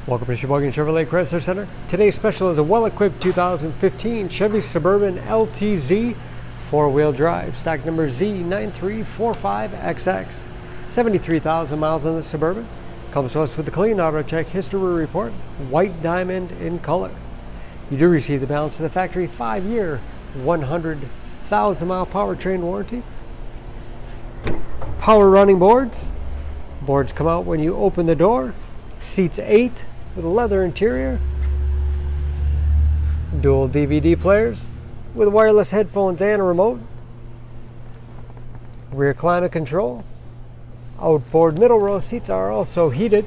Welcome to Sheboygan Chevrolet Chrysler Center. Today's special is a well-equipped 2015 Chevy Suburban LTZ four-wheel drive, stock number Z9345XX. 73,000 miles on the Suburban. Comes to us with a clean auto check history report, white diamond in color. You do receive the balance of the factory 5-year, 100,000 mile powertrain warranty. Power running boards. Boards come out when you open the door. Seats 8 with a leather interior. Dual DVD players with wireless headphones and a remote. Rear climate control. Outboard middle row seats are also heated.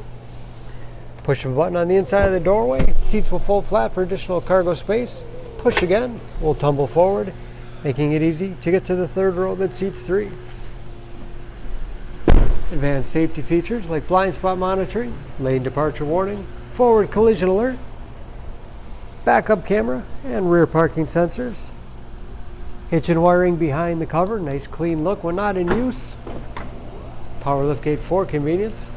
Push of a button on the inside of the doorway. Seats will fold flat for additional cargo space. Push again will tumble forward, making it easy to get to the third row that seats 3. Advanced safety features like blind spot monitoring, lane departure warning, forward collision alert, backup camera, and rear parking sensors. Hitch and wiring behind the cover, nice clean look when not in use. Power liftgate for convenience.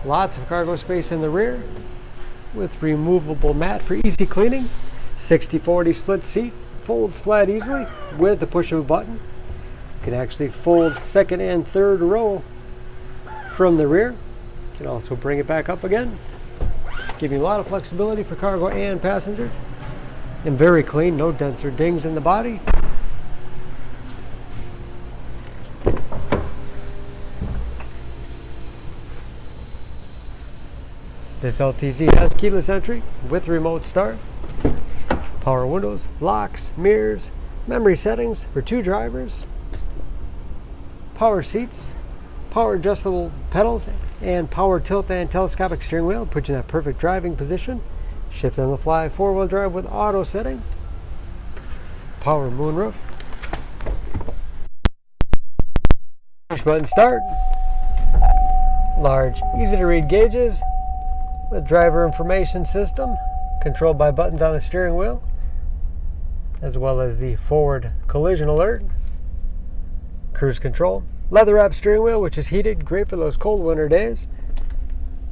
Lots of cargo space in the rear with removable mat for easy cleaning. 60-40 split seat, folds flat easily with the push of a button. You can actually fold second and third row from the rear. You can also bring it back up again, giving a lot of flexibility for cargo and passengers. And very clean, no dents or dings in the body. This LTZ has keyless entry with remote start, power windows, locks, mirrors, memory settings for 2 drivers, power seats, power adjustable pedals, and power tilt and telescopic steering wheel, put you in that perfect driving position. Shift on the fly 4-wheel drive with auto setting, power moonroof, push button start, large easy to read gauges with driver information system controlled by buttons on the steering wheel, as well as the forward collision alert, cruise control, leather wrapped steering wheel which is heated, great for those cold winter days,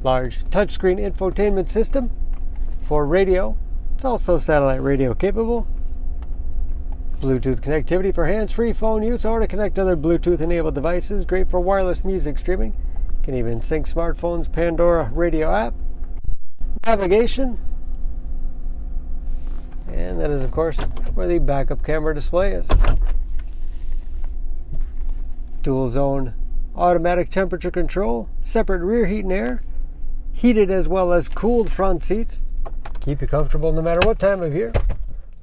large touchscreen infotainment system for radio. It's also satellite radio capable, Bluetooth connectivity for hands-free phone use or to connect other Bluetooth enabled devices, great for wireless music streaming. Can even sync smartphones, Pandora radio app, navigation, and that is of course where the backup camera display is. Dual zone automatic temperature control, separate rear heat and air, heated as well as cooled front seats, keep you comfortable no matter what time of year.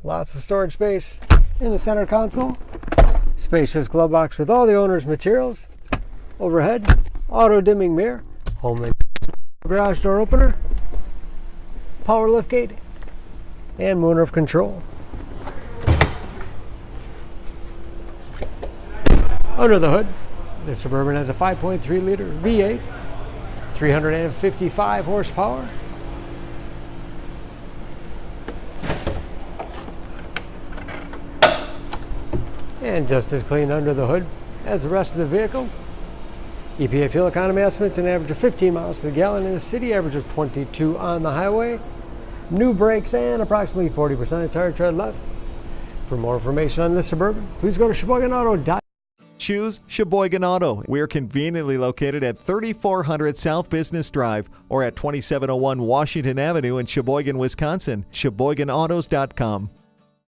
Lots of storage space in the center console, spacious glove box with all the owner's materials, overhead auto dimming mirror, home garage door opener, power liftgate, and moonroof control. Under the hood, the Suburban has a 5.3 liter V8, 355 horsepower. And just as clean under the hood as the rest of the vehicle. EPA fuel economy estimates an average of 15 miles to the gallon in the city, average of 22 on the highway. New brakes and approximately 40% of tire tread left. For more information on this Suburban, please go to SheboyganAuto.com. Choose Sheboygan Auto. We're conveniently located at 3400 South Business Drive or at 2701 Washington Avenue in Sheboygan, Wisconsin. SheboyganAutos.com.